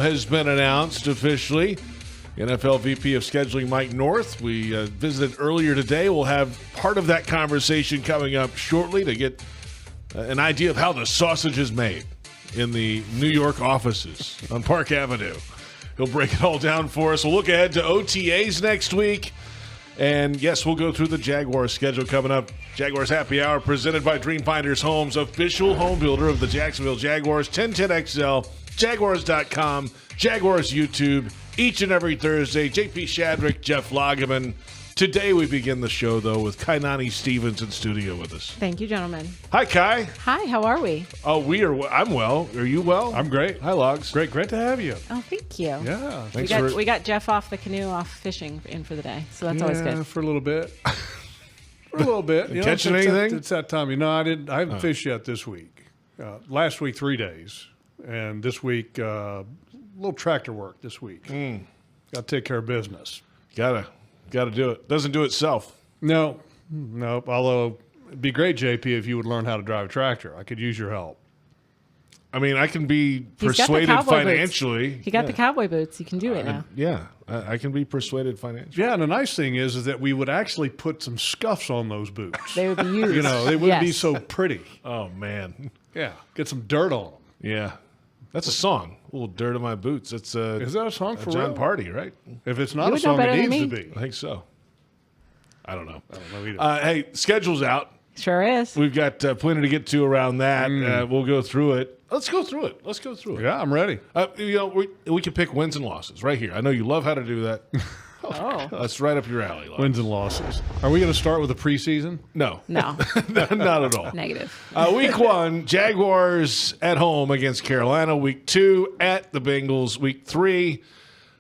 has been announced officially. NFL VP of Scheduling Mike North. We visited earlier today. We'll have part of that conversation coming up shortly to get an idea of how the sausage is made in the New York offices on Park Avenue. He'll break it all down for us. We'll look ahead to OTAs next week. And, yes, we'll go through the Jaguars schedule coming up. Jaguars Happy Hour presented by Dreamfinders Homes, official home builder of the Jacksonville Jaguars. 1010XL, Jaguars.com, Jaguars YouTube, each and every Thursday. JP Shadrick, Jeff Lageman. Today we begin the show, though, with Kainani Stevens in studio with us. Thank you, gentlemen. Hi, Kai. Hi, how are we? Oh, I'm well. Are you well? I'm great. Hi, Logs. Great to have you. Oh, thank you. Yeah. Thanks We got Jeff off the canoe, off fishing in for the day, so that's always good. For a little bit. For a little bit. Catching anything? It's that time. I haven't fished yet this week. Last week, 3 days. And this week, a little tractor work this week. Got to take care of business. Gotta do it. Doesn't do itself. No. Although it'd be great, JP, if you would learn how to drive a tractor. I could use your help. I mean, I can be He's got the persuaded cowboy financially. Boots. He got the cowboy boots. He can do it now. Yeah, I can be persuaded financially. Yeah, and the nice thing is that we would actually put some scuffs on those boots. They would be used. They wouldn't be so pretty. Oh, man. Yeah, get some dirt on them. Yeah. That's a song. A little dirt on my boots. It's Is that a song for John real? Party, right? If it's not You a would know song, better it than needs to me. be. I think so. I don't know. I don't know either. Hey, schedule's out. Sure is. We've got plenty to get to around that. We'll go through it. Let's go through it. Yeah, I'm ready. We can pick wins and losses right here. I know you love how to do that. Oh. That's right up your alley. Lon. Wins and losses. Are we going to start with the preseason? No. No. Not at all. Negative. Week 1, Jaguars at home against Carolina. Week 2, at the Bengals. Week 3,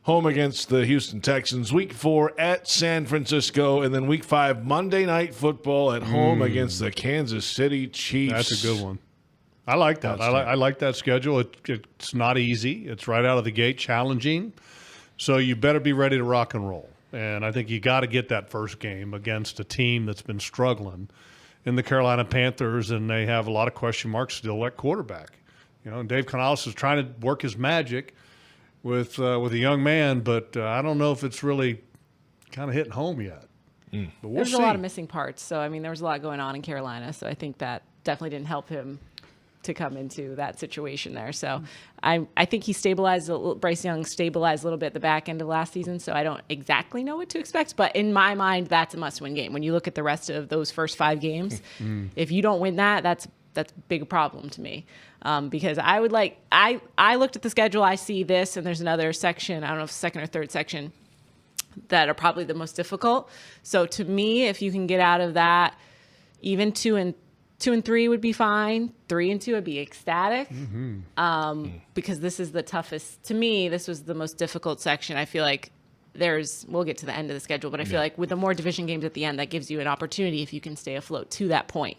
home against the Houston Texans. Week 4, at San Francisco. And then Week 5, Monday Night Football at home against the Kansas City Chiefs. That's a good one. I like that. I like that schedule. It's not easy. It's right out of the gate, challenging. So you better be ready to rock and roll. And I think you got to get that first game against a team that's been struggling in the Carolina Panthers, and they have a lot of question marks still at quarterback. And Dave Canales is trying to work his magic with a young man, but I don't know if it's really kind of hitting home yet. But we'll see. There's a lot of missing parts. So, there was a lot going on in Carolina. So I think that definitely didn't help him to come into that situation there. So I think he Bryce Young stabilized a little bit at the back end of last season. So I don't exactly know what to expect. But in my mind, that's a must-win game. When you look at the rest of those first 5 games, if you don't win that's a big problem to me. Because I looked at the schedule, I see this, and there's another section, I don't know if second or third section, that are probably the most difficult. So to me, if you can get out of that, even 2 and 3 would be fine. 3 and 2 would be ecstatic. Because this is the toughest. To me, this was the most difficult section. I feel like we'll get to the end of the schedule, but I feel like with the more division games at the end, that gives you an opportunity if you can stay afloat to that point.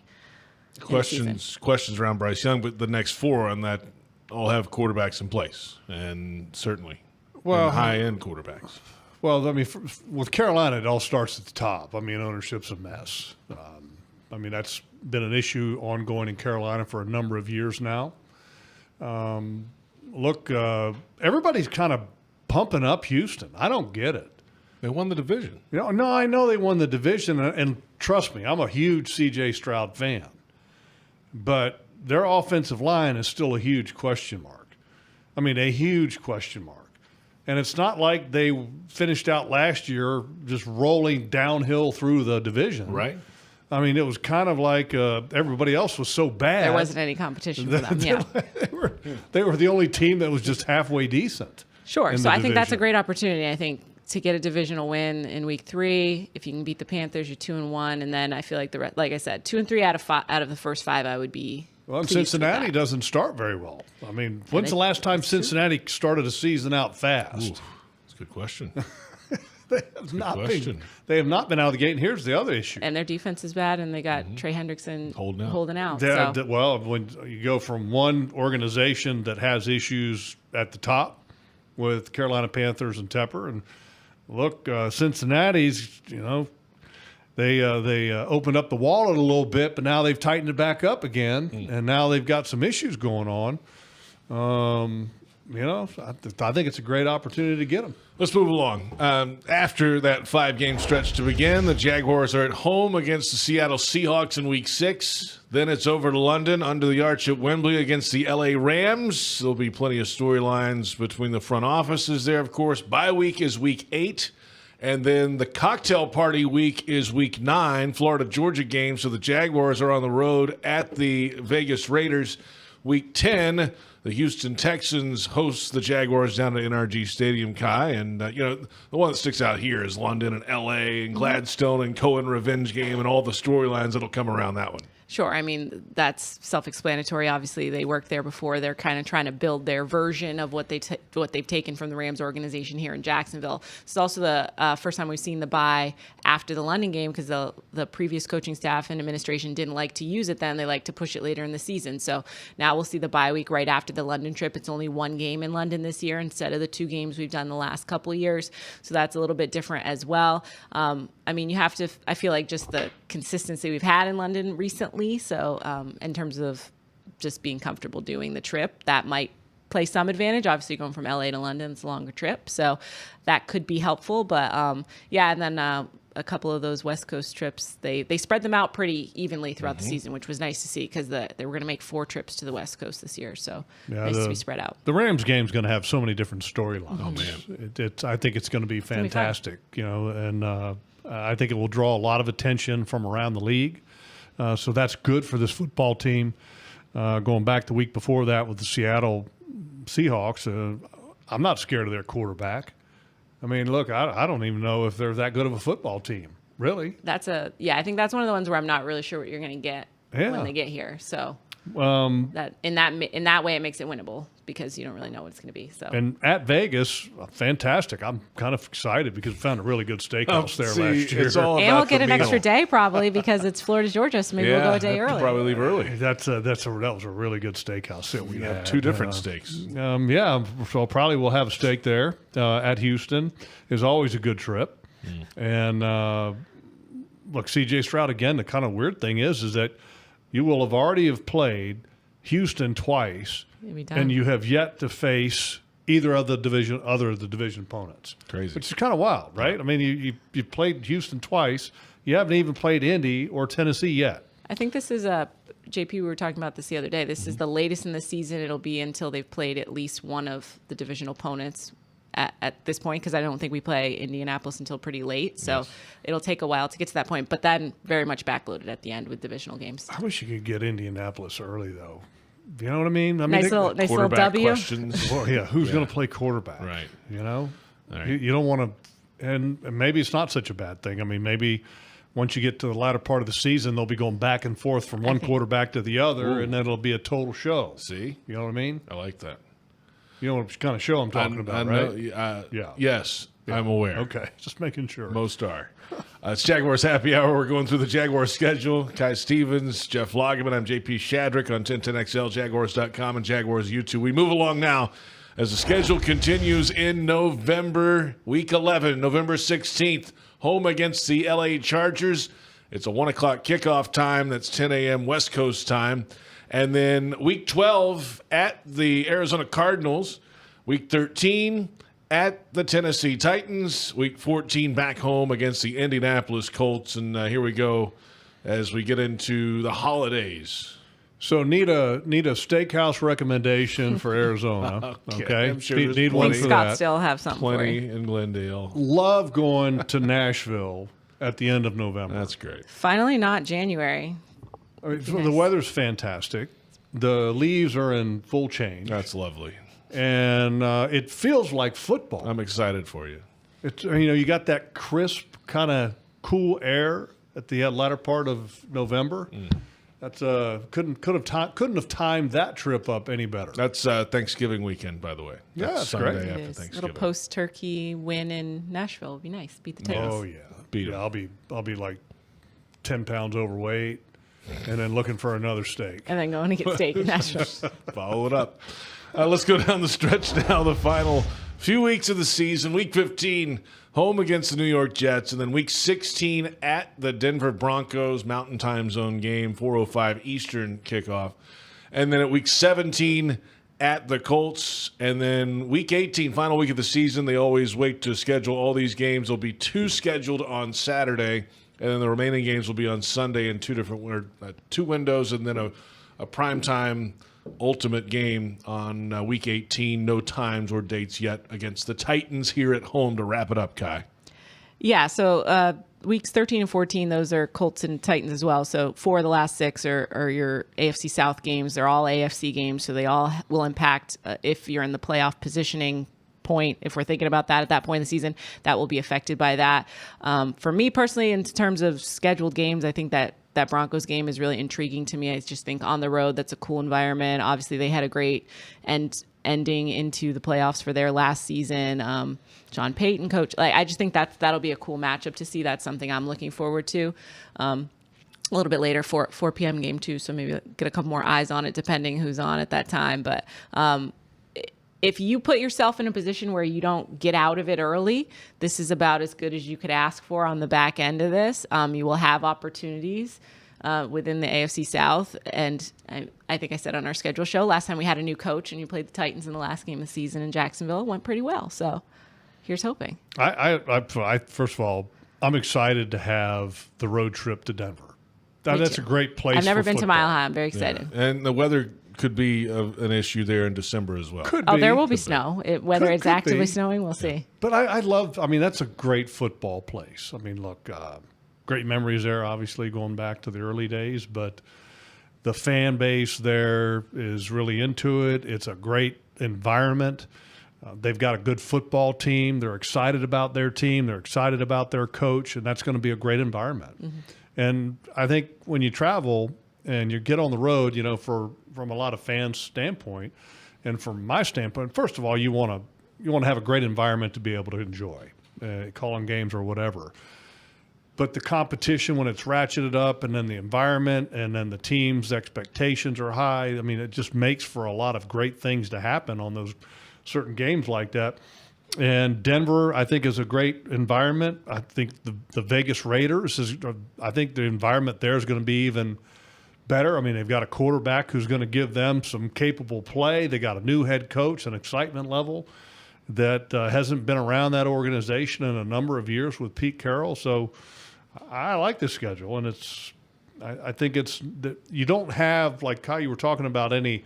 Questions around Bryce Young, but the next 4 on that all have quarterbacks in place, and certainly high-end quarterbacks. Well, with Carolina, it all starts at the top. Ownership's a mess. That's been an issue ongoing in Carolina for a number of years now. Everybody's kind of pumping up Houston. I don't get it. They won the division. No, I know they won the division, and trust me, I'm a huge C.J. Stroud fan. But their offensive line is still a huge question mark. A huge question mark. And it's not like they finished out last year just rolling downhill through the division. Right. It was kind of like everybody else was so bad. There wasn't any competition for them. Yeah. They were the only team that was just halfway decent. Sure. So I think that's a great opportunity. I think to get a divisional win in week 3, if you can beat the Panthers, you're 2-1, and then I feel like like I said, 2 and 3 out of the first 5, I would be. Well, and Cincinnati doesn't start very well. When's the last time Cincinnati started a season out fast? Ooh, that's a good question. They have not been out of the gate, and here's the other issue. And their defense is bad, and they got Trey Hendrickson holding out. Well, when you go from one organization that has issues at the top with Carolina Panthers and Tepper, and look, Cincinnati's, they opened up the wallet a little bit, but now they've tightened it back up again, and now they've got some issues going on. I think it's a great opportunity to get them. Let's move along. After that 5-game stretch to begin, the Jaguars are at home against the Seattle Seahawks in Week 6. Then it's over to London under the arch at Wembley against the LA Rams. There'll be plenty of storylines between the front offices there, of course. Bye week is Week 8. And then the cocktail party week is Week 9, Florida-Georgia game. So the Jaguars are on the road at the Vegas Raiders. Week 10, the Houston Texans host the Jaguars down at NRG Stadium, Kai. And, the one that sticks out here is London and L.A. and Gladstone and Cohen revenge game and all the storylines that'll come around that one. Sure. I mean, that's self-explanatory. Obviously, they worked there before. They're kind of trying to build their version of what they've taken from the Rams organization here in Jacksonville. It's also the first time we've seen the bye after the London game because the previous coaching staff and administration didn't like to use it then. They like to push it later in the season. So now we'll see the bye week right after the London trip. It's only one game in London this year instead of the 2 games we've done the last couple of years. So that's a little bit different as well. I mean, I feel like just the consistency we've had in London recently. So in terms of just being comfortable doing the trip, that might play some advantage. Obviously, going from LA to London, it's a longer trip. So that could be helpful. But and then a couple of those West Coast trips, they spread them out pretty evenly throughout the season, which was nice to see because they were going to make 4 trips to the West Coast this year. So nice to be spread out. The Rams game's going to have so many different storylines. Oh, man. I think it's going to be fantastic, and I think it will draw a lot of attention from around the league. So that's good for this football team. Going back the week before that with the Seattle Seahawks, I'm not scared of their quarterback. I mean, look, I don't even know if they're that good of a football team, really. I think that's one of the ones where I'm not really sure what you're going to get when they get here. So that in that way, it makes it winnable because you don't really know what it's going to be. So and at Vegas, fantastic. I'm kind of excited because we found a really good steakhouse there last year. And we'll get an extra day probably because it's Florida, Georgia, so maybe we'll go a day early. Probably leave early. That was a really good steakhouse that we had. 2 different steaks. So probably we'll have a steak there at Houston. Is always a good trip. And look, C.J. Stroud again. The kind of weird thing is that you will have already have played Houston twice, and you have yet to face either of the division opponents. Crazy, which is kind of wild, right? I mean, you played Houston twice. You haven't even played Indy or Tennessee yet. I think this is JP, we were talking about this the other day. This is the latest in the season. It'll be until they've played at least one of the divisional opponents at this point, because I don't think we play Indianapolis until pretty late. So it'll take a while to get to that point, but then very much backloaded at the end with divisional games. I wish you could get Indianapolis early, though. You know what I mean? Nice little W. Questions. Well, who's going to play quarterback? Right. Right. You don't want to, and maybe it's not such a bad thing. I mean, maybe once you get to the latter part of the season, they'll be going back and forth from one quarterback to the other, and then it'll be a total show. See? You know what I mean? I like that. You know what kind of show I'm talking about, right? Yeah. Yes, I'm aware. Okay, just making sure. Most are. It's Jaguars Happy Hour. We're going through the Jaguars schedule. Kai Stevens, Jeff Lageman. I'm JP Shadrick on 1010XL, Jaguars.com, and Jaguars YouTube. We move along now as the schedule continues in November, Week 11, November 16th, home against the LA Chargers. It's a 1 o'clock kickoff time. That's 10 a.m. West Coast time. And then Week 12 at the Arizona Cardinals. Week 13 at the Tennessee Titans. Week 14 back home against the Indianapolis Colts. And here we go as we get into the holidays. So need a steakhouse recommendation for Arizona. Okay. I'm sure need one for that. Scottsdale have something Plenty for you. in Glendale. Love going to Nashville at the end of November. That's great. Finally not January. I mean, so the weather's fantastic. The leaves are in full change. That's lovely. And it feels like football. I'm excited for you. It's you got that crisp kind of cool air at the latter part of November. That's couldn't have timed that trip up any better. That's Thanksgiving weekend, by the way. That's Sunday great. after It is. Thanksgiving. Little post-turkey win in Nashville would be nice. Beat the Titans. Oh yeah, Beat 'em. I'll be like 10 pounds overweight, and then looking for another steak. And then going to get steak in Nashville. Follow it up. Let's go down the stretch now. The final few weeks of the season. Week 15, home against the New York Jets. And then week 16 at the Denver Broncos, Mountain Time Zone game, 4:05 Eastern kickoff. And then at week 17 at the Colts. And then week 18, final week of the season, they always wait to schedule all these games. There'll be 2 scheduled on Saturday, and then the remaining games will be on Sunday in 2 windows, and then a primetime ultimate game on week 18. No times or dates yet against the Titans here at home to wrap it up, Kai. Yeah, so weeks 13 and 14, those are Colts and Titans as well. So 4 of the last 6 are your AFC South games. They're all AFC games, so they all will impact if you're in the playoff positioning point. If we're thinking about that at that point in the season, that will be affected by that. For me personally, in terms of scheduled games, I think that Broncos game is really intriguing to me. I just think on the road, that's a cool environment. Obviously, they had a great ending into the playoffs for their last season. John Payton coach. I just think that'll be a cool matchup to see. That's something I'm looking forward to. A little bit later, 4 p.m. game too, so maybe get a couple more eyes on it depending who's on at that time. But if you put yourself in a position where you don't get out of it early, this is about as good as you could ask for on the back end of this. You will have opportunities within the AFC South. And I think I said on our schedule show, last time we had a new coach and you played the Titans in the last game of the season in Jacksonville, it went pretty well. So here's hoping. I first of all, I'm excited to have the road trip to Denver. That's a great place. I've never been football. to Mile High. I'm very excited. Yeah. And the weather could be an issue there in December as well. There will be snow. Whether it's actively snowing, we'll see. But I love, that's a great football place. Look, great memories there, obviously, going back to the early days. But the fan base there is really into it. It's a great environment. They've got a good football team. They're excited about their team. They're excited about their coach, and that's going to be a great environment. Mm-hmm. And I think when you travel and you get on the road, from a lot of fans' standpoint, and from my standpoint, first of all, you want to have a great environment to be able to enjoy, calling games or whatever. But the competition, when it's ratcheted up, and then the environment, and then the team's expectations are high, it just makes for a lot of great things to happen on those certain games like that. And Denver, I think, is a great environment. I think the Vegas Raiders I think the environment there is going to be even better. They've got a quarterback who's going to give them some capable play. They got a new head coach, an excitement level that hasn't been around that organization in a number of years with Pete Carroll. So I like this schedule, and I think it's that you don't have, like Kai, you were talking about, any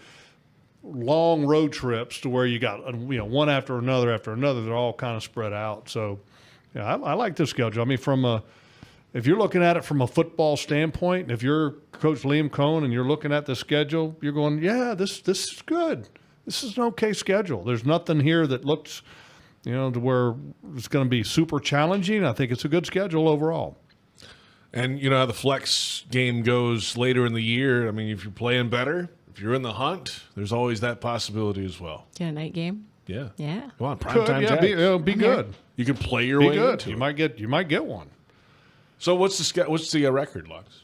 long road trips to where you got one after another. They're all kind of spread out. So yeah, I like this schedule. If you're looking at it from a football standpoint, if you're Coach Liam Cohen and you're looking at the schedule, you're going, yeah, this is good. This is an okay schedule. There's nothing here that looks, to where it's going to be super challenging. I think it's a good schedule overall. And you know how the flex game goes later in the year. If you're playing better, if you're in the hunt, there's always that possibility as well. Get a night game? Yeah. Yeah. Come on, primetime. Yeah, be good. You can play your way good. into You it. might get one. So what's the record, Lux?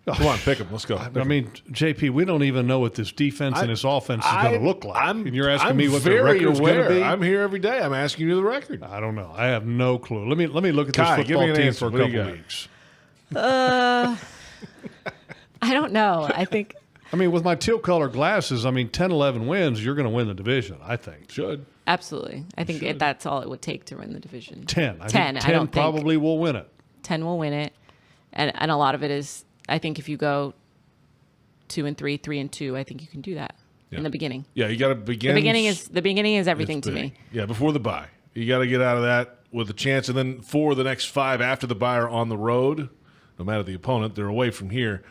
Come on, pick them. Let's go. JP, we don't even know what this defense and this offense is going to look like. And you're asking me what the very record's going to be? I'm here every day. I'm asking you the record. I don't know. I have no clue. Let me look at Kai, this football team for a answer. couple weeks. I don't know. I think. With my teal color glasses, 10, 11 wins, you're going to win the division, I think. Should. Absolutely. I think that's all it would take to win the division. 10. I 10. think I don't probably will win it. 10 will win it. And a lot of it is, I think if you go 2-3, 3-2, I think you can do that in the beginning. Yeah, you got to begin. The beginning is everything to me. Yeah, before the bye. You got to get out of that with a chance. And then for the next 5 after the bye are on the road, no matter the opponent, they're away from here.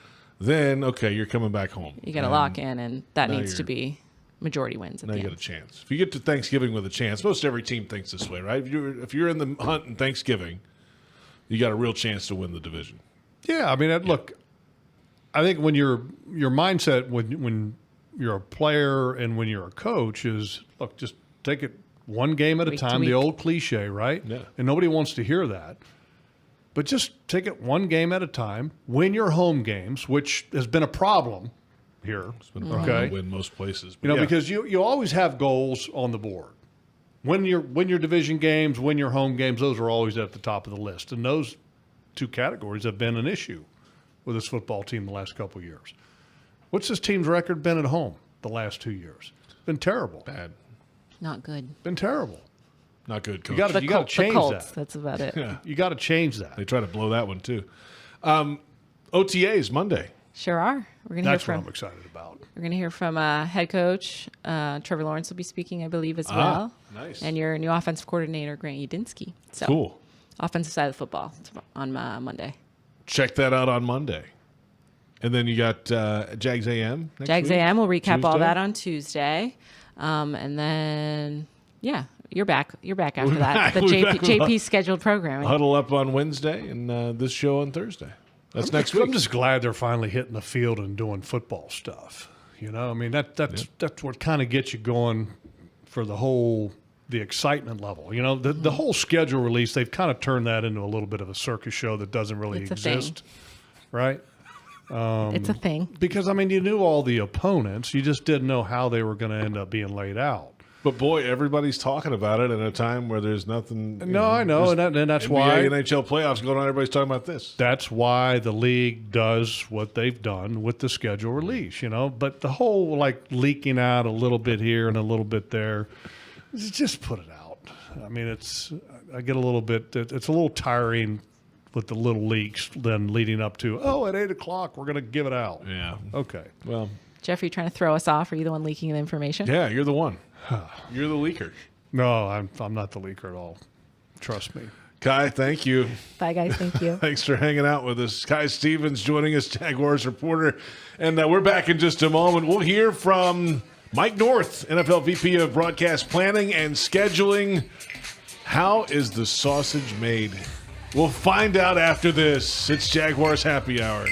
Then, okay, you're coming back home. You got to lock in, and that needs to be majority wins at now the you end. got a chance. If you get to Thanksgiving with a chance, most every team thinks this way, right? If you're in the hunt in Thanksgiving, you got a real chance to win the division. Yeah, look, I think when your mindset when you're a player and when you're a coach is, look, just take it one game at a time, the old cliche, right? Yeah. And nobody wants to hear that. But just take it one game at a time, win your home games, which has been a problem here. It's been a problem to win most places. Because you always have goals on the board. Win your division games, win your home games, those are always at the top of the list. And those 2 categories have been an issue with this football team the last couple of years. What's this team's record been at home? the last 2 years. Been terrible. Bad. Not good. Been terrible. Not good, coach. You got to change the Colts, that. that's about it. Yeah. You got to change that. They try to blow that one, too. OTAs, Monday. Sure are. We're going to hear That's what from I'm excited about. We're going to hear from head coach Trevor Lawrence will be speaking, I believe, as well. Nice. And your new offensive coordinator, Grant Udinsky. So, Cool. offensive side of the football on Monday. Check that out on Monday. And then you got Jags AM next Jags week? AM, we'll recap all Tuesday? that on Tuesday. And then, yeah, you're back. You're back after that. The We're back. JP scheduled programming. Huddle up on Wednesday and this show on Thursday. That's next week. I'm just glad they're finally hitting the field and doing football stuff. You know, I mean, that's what kind of gets you going for the excitement level. You know, the whole schedule release, they've kind of turned that into a little bit of a circus show that doesn't really exist. Right? It's a thing. Because, I mean, you knew all the opponents. You just didn't know how they were going to end up being laid out. But, boy, everybody's talking about it in a time where there's nothing. No, I know, and that's NBA, why NHL playoffs going on. Everybody's talking about this. That's why the league does what they've done with the schedule release, you know. But the whole, like, leaking out a little bit here and a little bit there, just put it out. I mean, I get a little bit – it's a little tiring with the little leaks then leading up to, at 8 o'clock we're going to give it out. Yeah. Okay. Well. Jeff, are you trying to throw us off? Are you the one leaking the information? Yeah, you're the one. You're the leaker. No, I'm not the leaker at all. Trust me. Kai, thank you. Bye, guys. Thank you. Thanks for hanging out with us. Kai Stevens joining us, Jaguars reporter. And we're back in just a moment. We'll hear from Mike North, NFL VP of Broadcast Planning and Scheduling. How is the sausage made? We'll find out after this. It's Jaguars Happy Hour.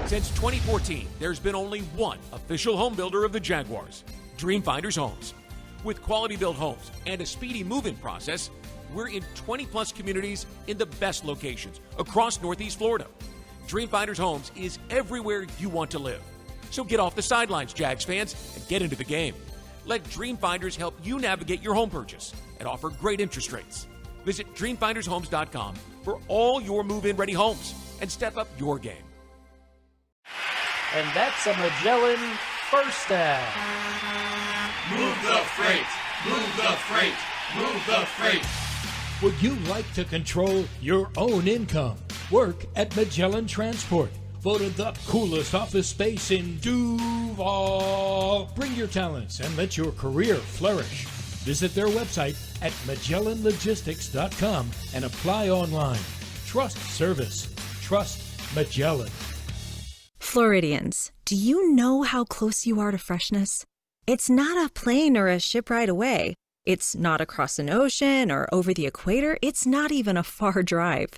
Since 2014, there's been only one official home builder of the Jaguars, Dreamfinders Homes. With quality-built homes and a speedy move-in process, we're in 20-plus communities in the best locations across Northeast Florida. Dreamfinders Homes is everywhere you want to live. So get off the sidelines, Jags fans, and get into the game. Let Dreamfinders help you navigate your home purchase and offer great interest rates. Visit DreamfindersHomes.com for all your move-in ready homes and step up your game. And that's a Magellan first down. Move the freight, move the freight, move the freight. Would you like to control your own income? Work at Magellan Transport. Voted the coolest office space in Duval. Bring your talents and let your career flourish. Visit their website at MagellanLogistics.com and apply online. Trust service. Trust Magellan. Floridians, do you know how close you are to freshness? It's not a plane or a ship ride away. It's not across an ocean or over the equator. It's not even a far drive.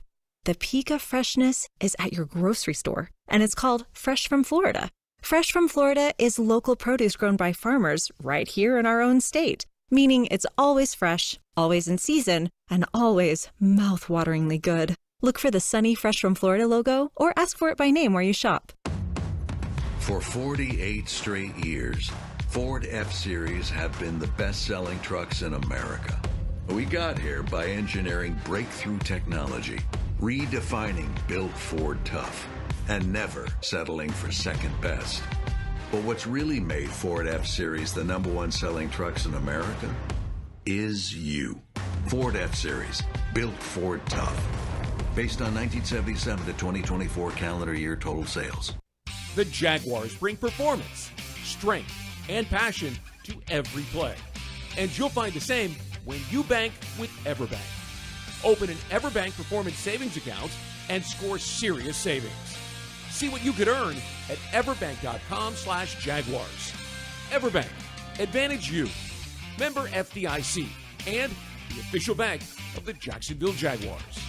The peak of freshness is at your grocery store, and it's called Fresh from Florida. Fresh from Florida is local produce grown by farmers right here in our own state, meaning it's always fresh, always in season, and always mouth-wateringly good. Look for the sunny Fresh from Florida logo or ask for it by name where you shop. For 48 straight years, Ford F-Series have been the best-selling trucks in America. We got here by engineering breakthrough technology, redefining built Ford tough, and never settling for second best. But what's really made Ford F-Series the #1 selling trucks in America is you. Ford F-Series, built Ford tough. Based on 1977 to 2024 calendar year total sales. The Jaguars bring performance, strength, and passion to every play. And you'll find the same when you bank with Everbank. Open an Everbank Performance Savings account and score serious savings. See what you could earn at everbank.com/Jaguars. Everbank, advantage you. Member FDIC and the official bank of the Jacksonville Jaguars.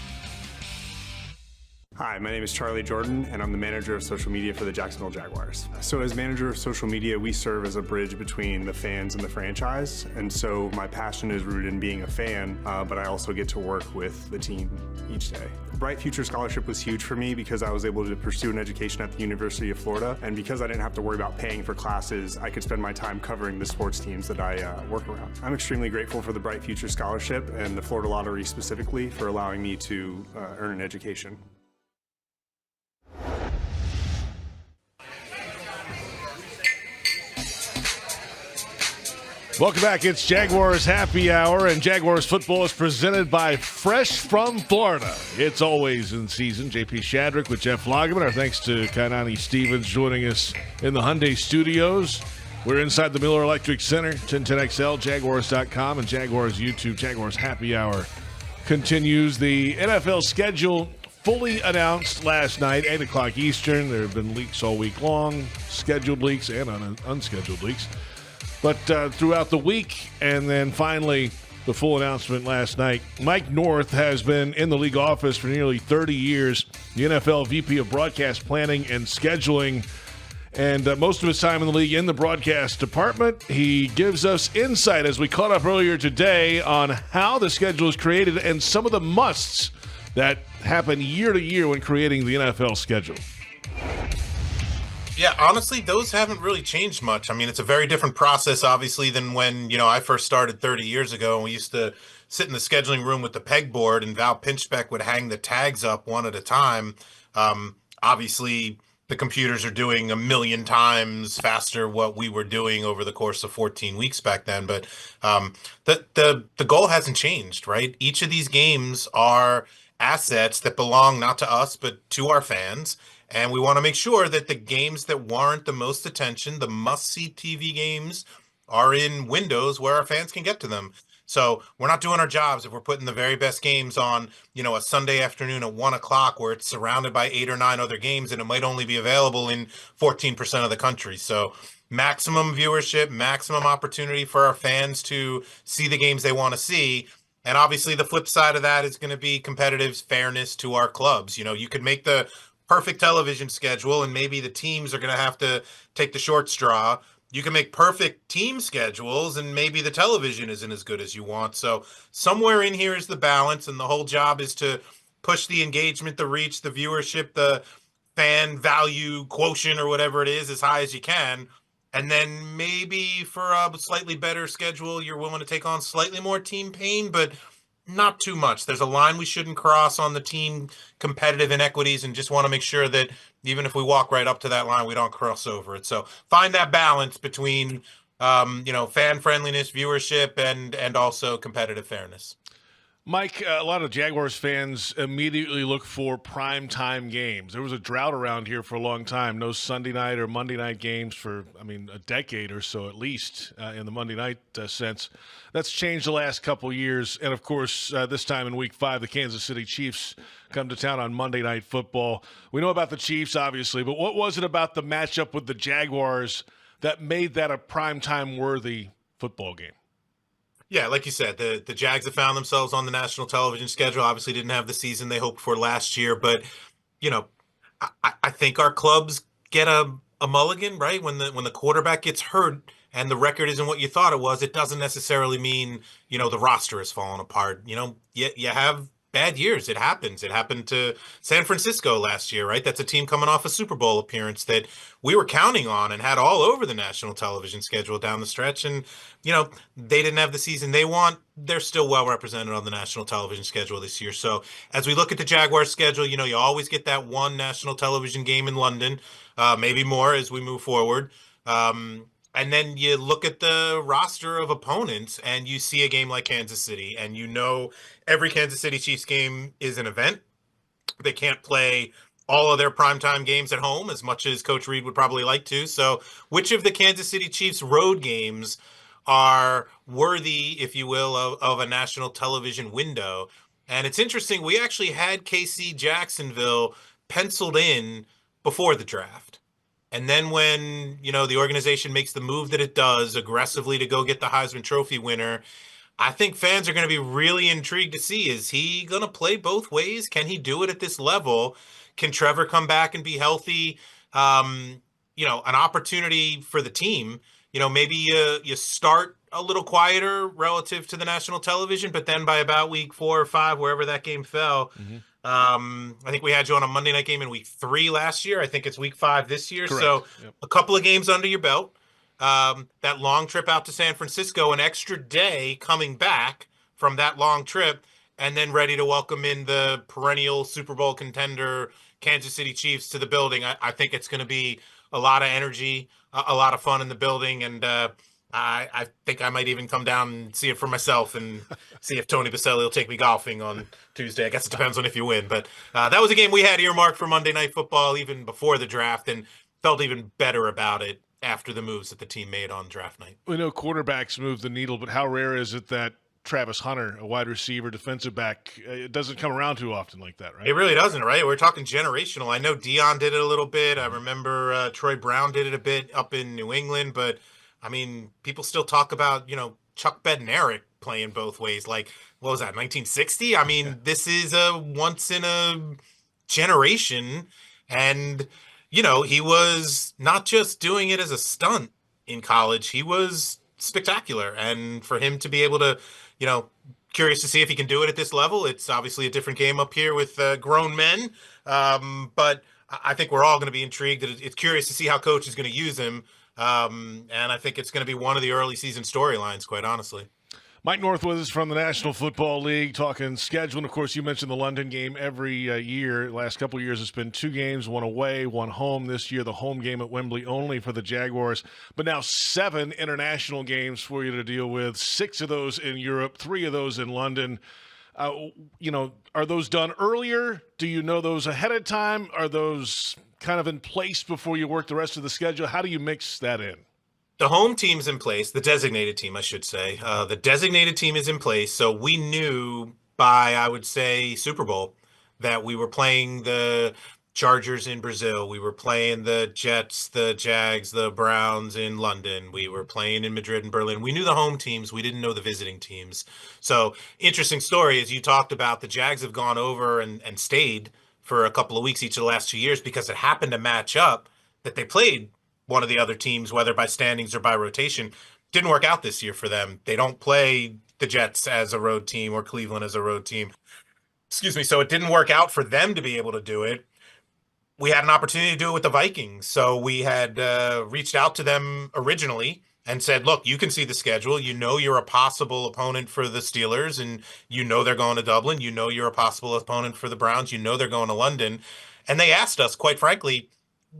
Hi, my name is Charlie Jordan, and I'm the manager of social media for the Jacksonville Jaguars. So as manager of social media, we serve as a bridge between the fans and the franchise. And so my passion is rooted in being a fan, but I also get to work with the team each day. The Bright Future Scholarship was huge for me because I was able to pursue an education at the University of Florida. And because I didn't have to worry about paying for classes, I could spend my time covering the sports teams that I work around. I'm extremely grateful for the Bright Future Scholarship and the Florida Lottery specifically for allowing me to earn an education. Welcome back. It's Jaguars Happy Hour, and Jaguars football is presented by Fresh from Florida. It's always in season. JP Shadrick with Jeff Lageman. Our thanks to Kainani Stevens joining us in the Hyundai Studios. We're inside the Miller Electric Center, 1010XL, Jaguars.com, and Jaguars YouTube. Jaguars Happy Hour continues. The NFL schedule fully announced last night, 8 o'clock Eastern. There have been leaks all week long, scheduled leaks and unscheduled leaks. But throughout the week, and then finally the full announcement last night, Mike North has been in the league office for nearly 30 years, the NFL VP of Broadcast Planning and Scheduling, and most of his time in the league in the broadcast department. He gives us insight as we caught up earlier today on how the schedule is created and some of the musts that happen year to year when creating the NFL schedule. Yeah, honestly, those haven't really changed much. I mean, it's a very different process, obviously, than when, I first started 30 years ago, and we used to sit in the scheduling room with the pegboard, and Val Pinchbeck would hang the tags up one at a time. Obviously, the computers are doing a million times faster what we were doing over the course of 14 weeks back then. But the goal hasn't changed, right? Each of these games are assets that belong not to us, but to our fans. And we want to make sure that the games that warrant the most attention, the must-see TV games, are in windows where our fans can get to them. So we're not doing our jobs if we're putting the very best games on, a Sunday afternoon at 1 o'clock where it's surrounded by 8 or 9 other games and it might only be available in 14% of the country. So maximum viewership, maximum opportunity for our fans to see the games they want to see. And obviously the flip side of that is going to be competitive fairness to our clubs. You could make the perfect television schedule and maybe the teams are going to have to take the short straw. You can make perfect team schedules and maybe the television isn't as good as you want. So somewhere in here is the balance, and the whole job is to push the engagement, the reach, the viewership, the fan value quotient or whatever it is as high as you can. And then maybe for a slightly better schedule, you're willing to take on slightly more team pain, but not too much. There's a line we shouldn't cross on the team competitive inequities, and just want to make sure that even if we walk right up to that line, we don't cross over it. So find that balance between, fan friendliness, viewership, and also competitive fairness. Mike, a lot of Jaguars fans immediately look for primetime games. There was a drought around here for a long time. No Sunday night or Monday night games for, a decade or so at least in the Monday night sense. That's changed the last couple years. And, of course, this time in Week 5, the Kansas City Chiefs come to town on Monday Night Football. We know about the Chiefs, obviously, but what was it about the matchup with the Jaguars that made that a primetime-worthy football game? Yeah, like you said, the Jags have found themselves on the national television schedule. Obviously didn't have the season they hoped for last year, but, I think our clubs get a mulligan, right? When the quarterback gets hurt and the record isn't what you thought it was, it doesn't necessarily mean, the roster is falling apart. You have bad years. It happens. It happened to San Francisco last year, right? That's a team coming off a Super Bowl appearance that we were counting on and had all over the national television schedule down the stretch. And, they didn't have the season they want. They're still well represented on the national television schedule this year. So as we look at the Jaguars schedule, you always get that one national television game in London, maybe more as we move forward. And then you look at the roster of opponents and you see a game like Kansas City, and every Kansas City Chiefs game is an event. They can't play all of their primetime games at home as much as Coach Reed would probably like to. So which of the Kansas City Chiefs road games are worthy, if you will, of a national television window? And it's interesting. We actually had KC Jacksonville penciled in before the draft. And then when, the organization makes the move that it does aggressively to go get the Heisman Trophy winner, I think fans are going to be really intrigued to see, is he going to play both ways? Can he do it at this level? Can Trevor come back and be healthy? An opportunity for the team. Maybe you start a little quieter relative to the national television, but then by about week 4 or 5, wherever that game fell, I think we had you on a Monday night game in week 3 last year. I think it's week 5 this year. Correct. So Yep. a couple of games under your belt. That long trip out to San Francisco, an extra day coming back from that long trip, and then ready to welcome in the perennial Super Bowl contender Kansas City Chiefs to the building. I think it's going to be a lot of energy, a lot of fun in the building, and I think I might even come down and see it for myself and see if Tony Baselli will take me golfing on Tuesday. I guess it depends on if you win, but that was a game we had earmarked for Monday Night Football even before the draft, and felt even better about it after the moves that the team made on draft night. We know quarterbacks move the needle, but how rare is it that Travis Hunter, a wide receiver, defensive back, it doesn't come around too often like that, right? It really doesn't, right? We're talking generational. I know Dion did it a little bit. I remember Troy Brown did it a bit up in New England, but I mean, people still talk about, Chuck Bednarik playing both ways. Like, what was that, 1960? I mean, This is a once in a generation. And, he was not just doing it as a stunt in college. He was spectacular. And for him to be able to, curious to see if he can do it at this level. It's obviously a different game up here with grown men. But I think we're all going to be intrigued. It's curious to see how coach is going to use him. And I think it's going to be one of the early season storylines, quite honestly. Mike North with us from the National Football League, talking schedule. And, of course, you mentioned the London game every year. Last couple of years, it's been 2 games, 1 away, 1 home. This year, the home game at Wembley only for the Jaguars. But now 7 international games for you to deal with, 6 of those in Europe, 3 of those in London. Are those done earlier? Do you know those ahead of time? Are those kind of in place before you work the rest of the schedule? How do you mix that in? The home team's in place, the designated team, I should say. The designated team is in place, so we knew by, I would say, Super Bowl that we were playing the Chargers in Brazil. We were playing the Jets, the Jags, the Browns in London. We were playing in Madrid and Berlin. We knew the home teams. We didn't know the visiting teams. So, interesting story, as you talked about, the Jags have gone over and stayed for a couple of weeks each of the last 2 years because it happened to match up that they played one of the other teams, whether by standings or by rotation. Didn't work out this year for them. They don't play the Jets as a road team or Cleveland as a road team. Excuse me. So it didn't work out for them to be able to do it. We had an opportunity to do it with the Vikings. So we had reached out to them originally and said, look, you can see the schedule. You're a possible opponent for the Steelers, and they're going to Dublin. You're a possible opponent for the Browns. They're going to London. And they asked us, quite frankly,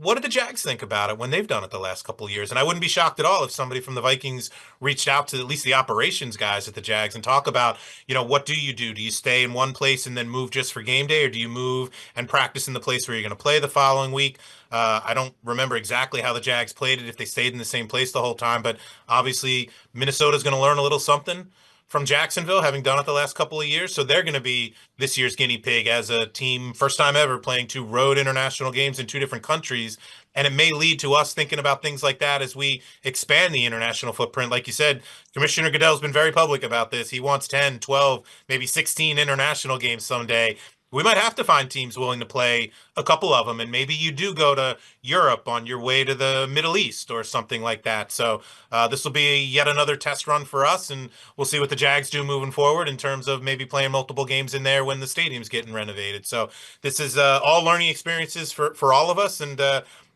what did the Jags think about it when they've done it the last couple of years? And I wouldn't be shocked at all if somebody from the Vikings reached out to at least the operations guys at the Jags and talk about, what do you do? Do you stay in one place and then move just for game day, or do you move and practice in the place where you're going to play the following week? I don't remember exactly how the Jags played it, if they stayed in the same place the whole time, but obviously Minnesota's going to learn a little something from Jacksonville, having done it the last couple of years. So they're going to be this year's guinea pig as a team, first time ever playing 2 road international games in 2 different countries. And it may lead to us thinking about things like that as we expand the international footprint. Like you said, Commissioner Goodell's been very public about this. He wants 10, 12, maybe 16 international games someday. We might have to find teams willing to play a couple of them, and maybe you do go to Europe on your way to the Middle East or something like that. So this will be yet another test run for us, and we'll see what the Jags do moving forward in terms of maybe playing multiple games in there when the stadium's getting renovated. So this is all learning experiences for all of us, and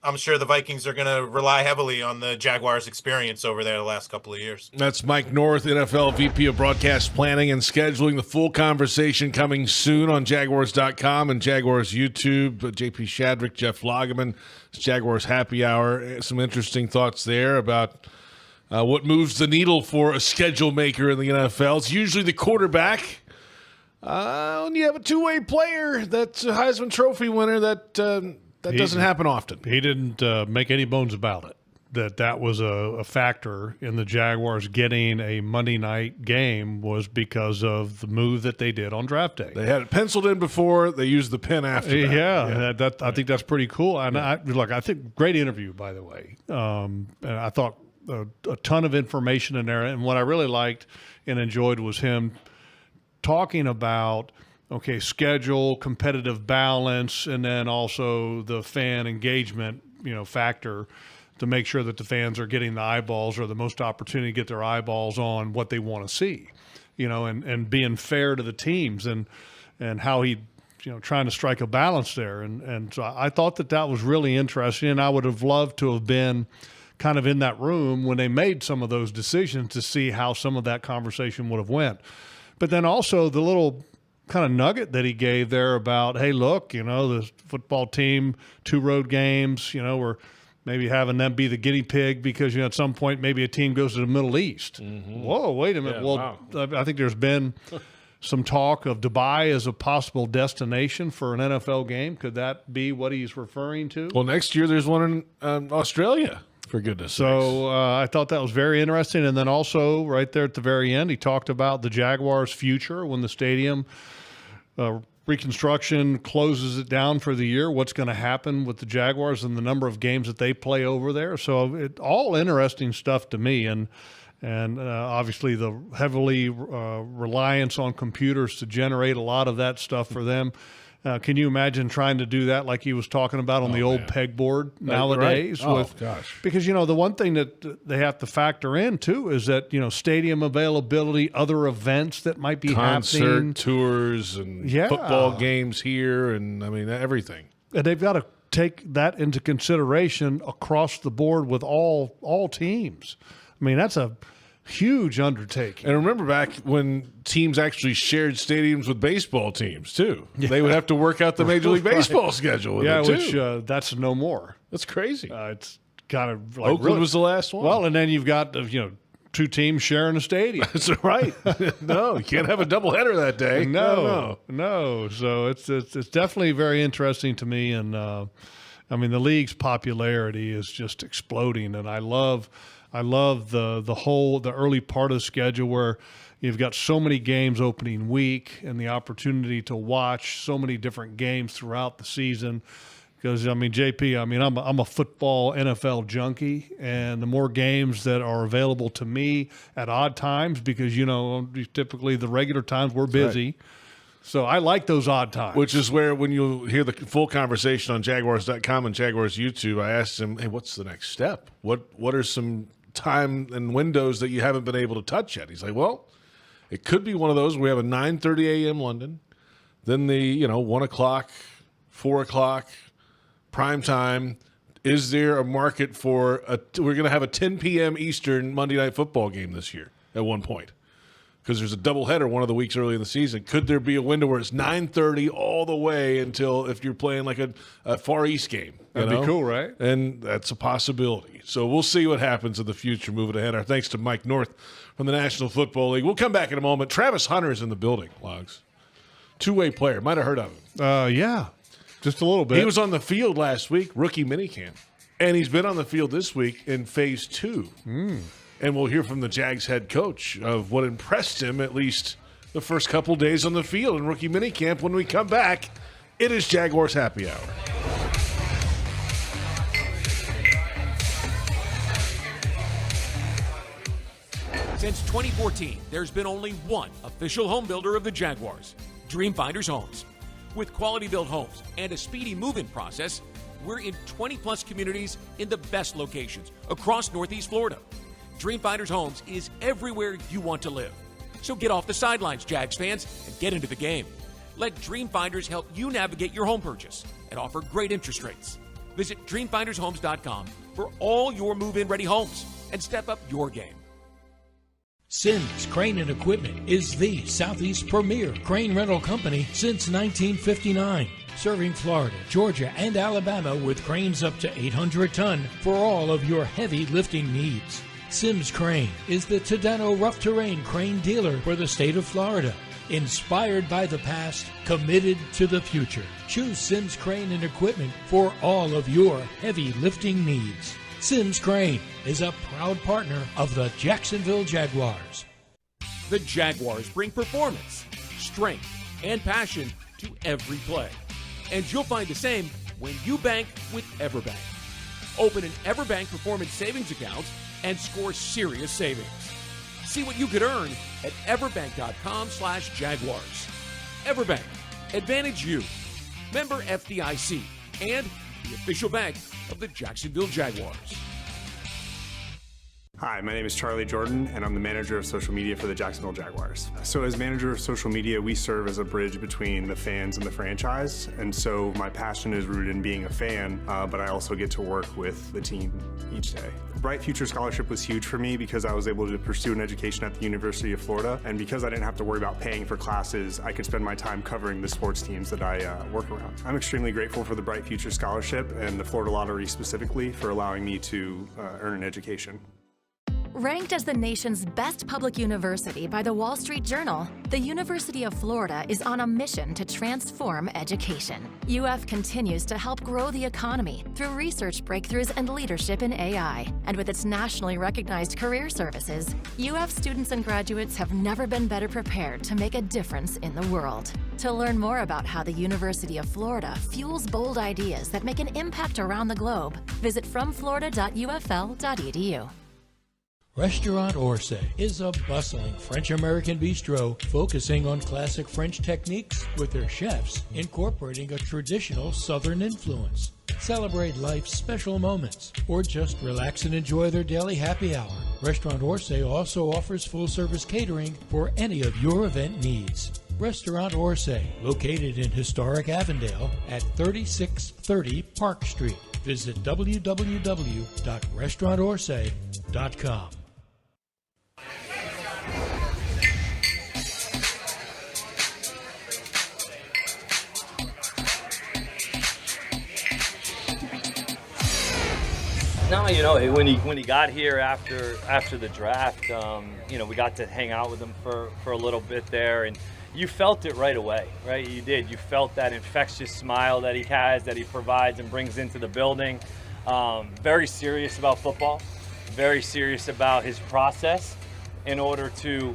I'm sure the Vikings are going to rely heavily on the Jaguars' experience over there the last couple of years. That's Mike North, NFL VP of Broadcast Planning and Scheduling. The full conversation coming soon on Jaguars.com and Jaguars YouTube. JP Shadrick, Jeff Lageman, Jaguars Happy Hour. Some interesting thoughts there about what moves the needle for a schedule maker in the NFL. It's usually the quarterback. When you have a two-way player that's a Heisman Trophy winner, that doesn't happen often. He didn't make any bones about it, that was a factor in the Jaguars getting a Monday night game was because of the move that they did on draft day. They had it penciled in before. They used the pen after that. Yeah. I think that's pretty cool. And I think great interview, by the way. And I thought a ton of information in there. And what I really liked and enjoyed was him talking about, okay, schedule, competitive balance, and then also the fan engagement, factor to make sure that the fans are getting the eyeballs or the most opportunity to get their eyeballs on what they want to see, and being fair to the teams and how he, trying to strike a balance there. And so I thought that was really interesting, and I would have loved to have been kind of in that room when they made some of those decisions to see how some of that conversation would have went. But then also the little kind of nugget that he gave there about, hey, look, the football team, 2 road games, we're maybe having them be the guinea pig because, at some point maybe a team goes to the Middle East. Mm-hmm. Whoa, wait a minute. Yeah, wow. I think there's been some talk of Dubai as a possible destination for an NFL game. Could that be what he's referring to? Well, next year there's one in Australia, for goodness sakes. So I thought that was very interesting. And then also right there at the very end, he talked about the Jaguars' future when the stadium reconstruction closes it down for the year, what's going to happen with the Jaguars and the number of games that they play over there. So all interesting stuff to me. And obviously the heavily reliance on computers to generate a lot of that stuff for them. Can you imagine trying to do that like he was talking about on the old pegboard nowadays? Right. Oh, gosh. Because, the one thing that they have to factor in, too, is that, stadium availability, other events that might be happening. Tours and football games here and, everything. And they've got to take that into consideration across the board with all teams. That's a huge undertaking. And remember back when teams actually shared stadiums with baseball teams, too. Yeah. They would have to work out the Major League Baseball schedule with it, too. Which that's no more. That's crazy. It's kind of like Oakland was the last one. Well, and then you've got, 2 teams sharing a stadium. That's right. No, you can't have a doubleheader that day. No. So it's definitely very interesting to me. And, the league's popularity is just exploding. And I love the early part of the schedule where you've got so many games opening week and the opportunity to watch so many different games throughout the season. Because JP, I'm a football NFL junkie, and the more games that are available to me at odd times, because typically the regular times we're busy. Right. So I like those odd times. Which is where when you hear the full conversation on Jaguars.com and Jaguars YouTube, I asked him, hey, what's the next step? What are some time and windows that you haven't been able to touch yet? He's like, well, it could be one of those. We have a 9:30 a.m. London, then the 1 o'clock, 4 o'clock, prime time. Is there a market for we're going to have a 10 p.m. Eastern Monday Night Football game this year at one point? Because there's a doubleheader one of the weeks early in the season. Could there be a window where it's 9:30 all the way until if you're playing like a Far East game? That'd be cool, right? And that's a possibility. So we'll see what happens in the future moving ahead. Our thanks to Mike North from the National Football League. We'll come back in a moment. Travis Hunter is in the building, Logs. Two-way player. Might have heard of him. Yeah, just a little bit. He was on the field last week, rookie minicamp. And he's been on the field this week in Phase 2. And we'll hear from the Jags head coach of what impressed him at least the first couple days on the field in rookie minicamp. When we come back, it is Jaguars Happy Hour. Since 2014, there's been only one official home builder of the Jaguars, Dreamfinders Homes. With quality-built homes and a speedy move-in process, we're in 20-plus communities in the best locations across Northeast Florida. Dreamfinders Homes is everywhere you want to live. So get off the sidelines, Jags fans, and get into the game. Let Dreamfinders help you navigate your home purchase and offer great interest rates. Visit dreamfindershomes.com for all your move-in ready homes and step up your game. Sims Crane and Equipment is the Southeast premier crane rental company since 1959. Serving Florida, Georgia, and Alabama with cranes up to 800 ton for all of your heavy lifting needs. Sims Crane is the Tadano rough terrain crane dealer for the state of Florida. Inspired by the past, committed to the future. Choose Sims Crane and Equipment for all of your heavy lifting needs. Sims Crane is a proud partner of the Jacksonville Jaguars. The Jaguars bring performance, strength, and passion to every play. And you'll find the same when you bank with EverBank. Open an EverBank Performance Savings account and score serious savings. See what you could earn at everbank.com/Jaguars. Everbank, advantage you. Member FDIC and the official bank of the Jacksonville Jaguars. Hi, my name is Charlie Jordan, and I'm the manager of social media for the Jacksonville Jaguars. So as manager of social media, we serve as a bridge between the fans and the franchise, and so my passion is rooted in being a fan, but I also get to work with the team each day. The Bright Future Scholarship was huge for me because I was able to pursue an education at the University of Florida, and because I didn't have to worry about paying for classes, I could spend my time covering the sports teams that I work around. I'm extremely grateful for the Bright Future Scholarship and the Florida Lottery specifically for allowing me to earn an education. Ranked as the nation's best public university by the Wall Street Journal, the University of Florida is on a mission to transform education. UF continues to help grow the economy through research breakthroughs and leadership in AI. And with its nationally recognized career services, UF students and graduates have never been better prepared to make a difference in the world. To learn more about how the University of Florida fuels bold ideas that make an impact around the globe, visit fromflorida.ufl.edu. Restaurant Orsay is a bustling French-American bistro focusing on classic French techniques with their chefs incorporating a traditional Southern influence. Celebrate life's special moments or just relax and enjoy their daily happy hour. Restaurant Orsay also offers full-service catering for any of your event needs. Restaurant Orsay, located in historic Avondale at 3630 Park Street. Visit www.restaurantorsay.com. No, when he got here after the draft, we got to hang out with him for a little bit there, and you felt it right away, right? You did. You felt that infectious smile that he has, that he provides and brings into the building. Very serious about football, very serious about his process in order to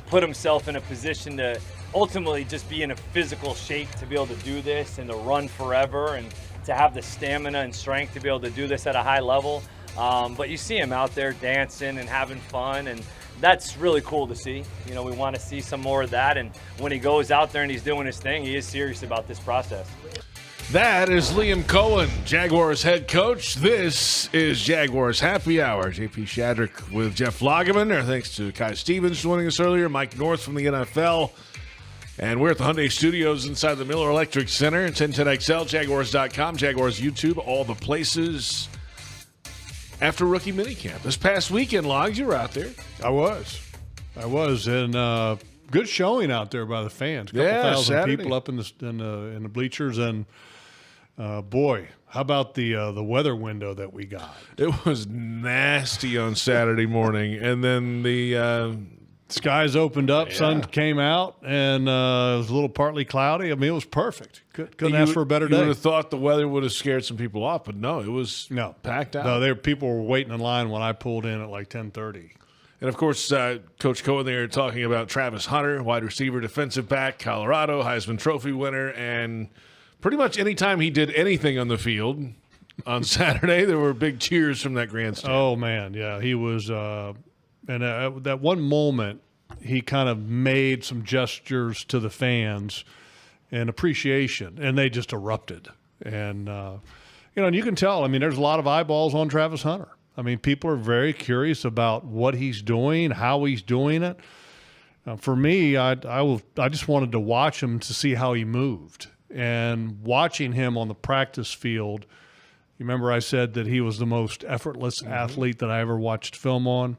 put himself in a position to ultimately just be in a physical shape to be able to do this and to run forever and to have the stamina and strength to be able to do this at a high level. But you see him out there dancing and having fun, and that's really cool to see. We want to see some more of that, and when he goes out there and he's doing his thing, he is serious about this process. That is Liam Cohen, Jaguars head coach. This is Jaguars Happy Hour. JP Shadrick with Jeff Lageman. Our thanks to Kai Stevens joining us earlier, Mike North from the NFL. And we're at the Hyundai Studios inside the Miller Electric Center. 1010XL, Jaguars.com, Jaguars YouTube, all the places. After rookie minicamp. This past weekend, Logs, you were out there. I was, and good showing out there by the fans. A couple thousand Saturday. People up in the bleachers, and boy, how about the weather window that we got? It was nasty on Saturday morning, and then the skies opened up, sun came out, and it was a little partly cloudy. I mean, it was perfect. Couldn't ask for a better day. You would have thought the weather would have scared some people off, but no, it was packed out. No, people were waiting in line when I pulled in at like 10:30. And, of course, Coach Cohen there talking about Travis Hunter, wide receiver, defensive back, Colorado, Heisman Trophy winner, and pretty much any time he did anything on the field on Saturday, there were big cheers from that grandstand. Oh, man, yeah. He was and that one moment, he kind of made some gestures to the fans and appreciation, and they just erupted. And, and you can tell, I mean, there's a lot of eyeballs on Travis Hunter. I mean, people are very curious about what he's doing, how he's doing it. For me, I just wanted to watch him to see how he moved. And watching him on the practice field, you remember I said that he was the most effortless athlete that I ever watched film on.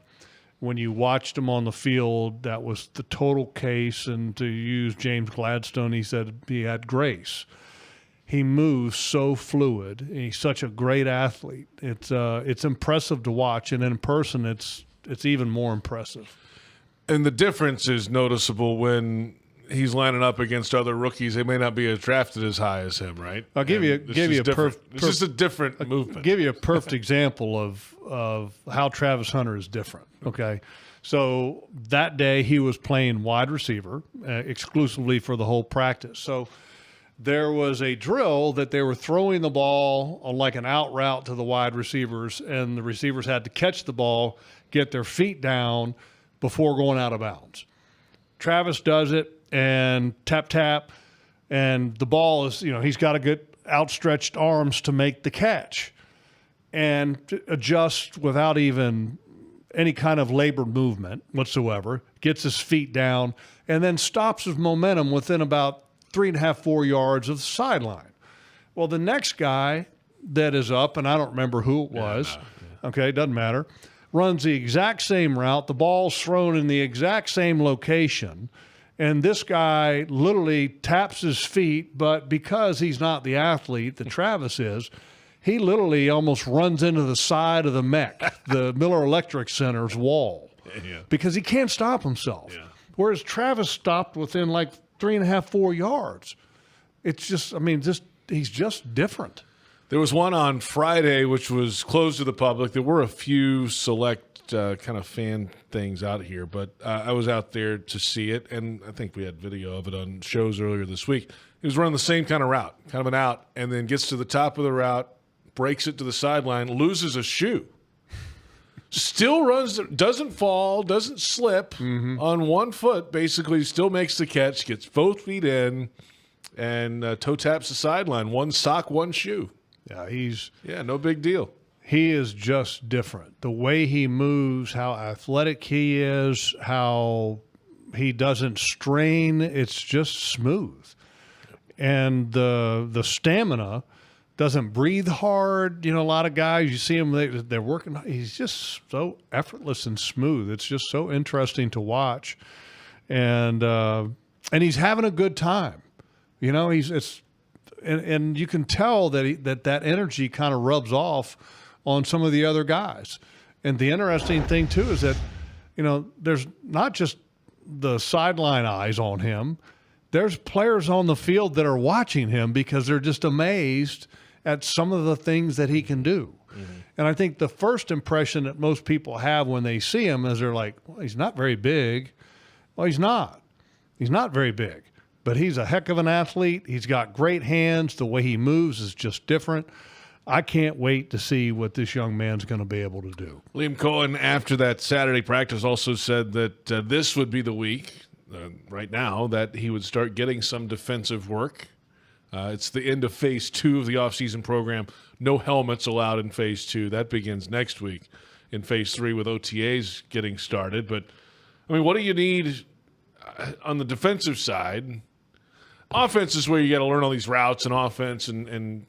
When you watched him on the field, that was the total case. And to use James Gladstone, he said he had grace. He moves so fluid. And he's such a great athlete. It's impressive to watch, and in person, it's even more impressive. And the difference is noticeable when he's lining up against other rookies. They may not be drafted as high as him, right? I'll give you a It's just a different movement. I'll give you a perfect example of how Travis Hunter is different. Okay, so that day he was playing wide receiver exclusively for the whole practice. So there was a drill that they were throwing the ball on like an out route to the wide receivers, and the receivers had to catch the ball, get their feet down before going out of bounds. Travis does it, and tap, and the ball is, he's got to get outstretched arms to make the catch and adjust without even any kind of labored movement whatsoever, gets his feet down, and then stops his momentum within about 3.5, 4 yards of the sideline. Well, the next guy that is up, and I don't remember who it was, okay, doesn't matter, runs the exact same route. The ball's thrown in the exact same location, and this guy literally taps his feet, but because he's not the athlete that Travis is, he literally almost runs into the side of the MEC, the Miller Electric Center's wall, because he can't stop himself. Yeah. Whereas Travis stopped within like 3.5, 4 yards. It's just, he's just different. There was one on Friday which was closed to the public. There were a few select kind of fan things out here, but I was out there to see it, and I think we had video of it on shows earlier this week. He was running the same kind of route, kind of an out, and then gets to the top of the route, breaks it to the sideline, loses a shoe. Still runs, doesn't fall, doesn't slip on one foot, basically still makes the catch, gets both feet in, and toe taps the sideline. One sock, one shoe. Yeah, no big deal. He is just different. The way he moves, how athletic he is, how he doesn't strain, it's just smooth. And the stamina, doesn't breathe hard. A lot of guys, you see them, they're working. He's just so effortless and smooth. It's just so interesting to watch. And he's having a good time. And you can tell that energy kind of rubs off on some of the other guys. And the interesting thing, too, is that, there's not just the sideline eyes on him. There's players on the field that are watching him because they're just amazed at some of the things that he can do. And I think the first impression that most people have when they see him is they're like, well, he's not very big. Well, he's not. He's not very big. But he's a heck of an athlete. He's got great hands. The way he moves is just different. I can't wait to see what this young man's going to be able to do. Liam Cohen, after that Saturday practice, also said that this would be the week, right now, that he would start getting some defensive work. It's the end of Phase 2 of the offseason program. No helmets allowed in Phase 2. That begins next week in Phase 3 with OTAs getting started. But, what do you need on the defensive side? Offense is where you got to learn all these routes and offense and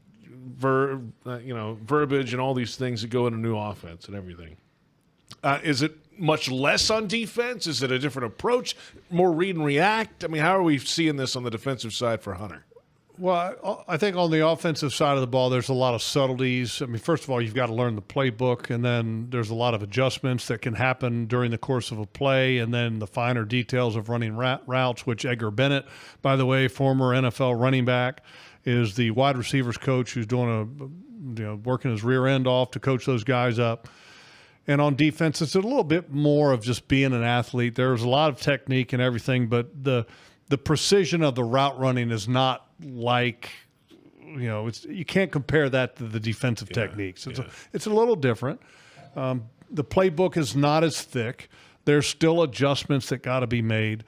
verbiage and all these things that go in a new offense and everything. Is it much less on defense? Is it a different approach? More read and react? How are we seeing this on the defensive side for Hunter? Well, I think on the offensive side of the ball, there's a lot of subtleties. First of all, you've got to learn the playbook, and then there's a lot of adjustments that can happen during the course of a play, and then the finer details of running routes, which Edgar Bennett, by the way, former NFL running back, is the wide receivers coach who's doing working his rear end off to coach those guys up. And on defense, it's a little bit more of just being an athlete. There's a lot of technique and everything, but the precision of the route running is not like, you can't compare that to the defensive techniques. It's a little different. The playbook is not as thick. There's still adjustments that got to be made.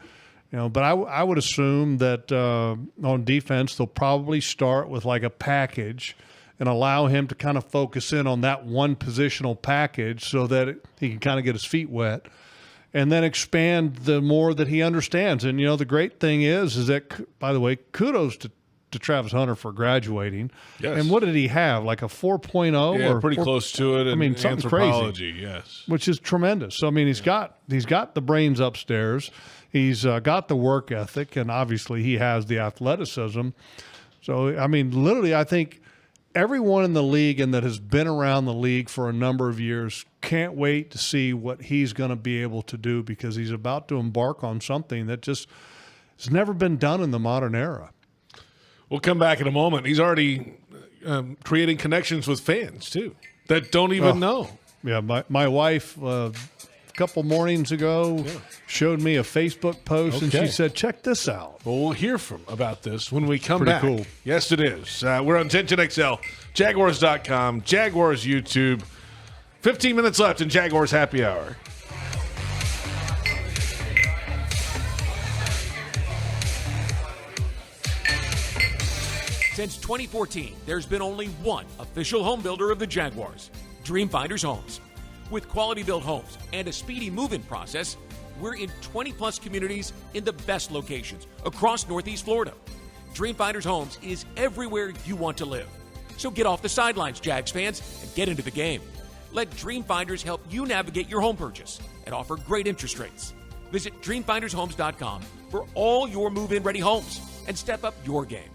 But I would assume that on defense they'll probably start with like a package and allow him to kind of focus in on that one positional package so that he can kind of get his feet wet. And then expand the more that he understands. And, the great thing is that, by the way, kudos to Travis Hunter for graduating. Yes. And what did he have, like a 4.0? Yeah, pretty close to it in something anthropology, crazy, yes. Which is tremendous. So, he's got the brains upstairs. He's got the work ethic, and obviously he has the athleticism. So, literally, I think everyone in the league and that has been around the league for a number of years can't wait to see what he's going to be able to do, because he's about to embark on something that just has never been done in the modern era. We'll come back in a moment. He's already creating connections with fans, too, that don't even know. Yeah, my wife couple mornings ago showed me a Facebook post, and she said, check this out. Well, we'll hear about this when we come back. Pretty cool. Yes, it is. We're on 1010XL, Jaguars.com, Jaguars YouTube. 15 minutes left in Jaguars Happy Hour. Since 2014, there's been only one official home builder of the Jaguars, Dreamfinders Homes. With quality-built homes and a speedy move-in process, we're in 20-plus communities in the best locations across Northeast Florida. Dreamfinders Homes is everywhere you want to live. So get off the sidelines, Jags fans, and get into the game. Let Dreamfinders help you navigate your home purchase and offer great interest rates. Visit DreamfindersHomes.com for all your move-in ready homes and step up your game.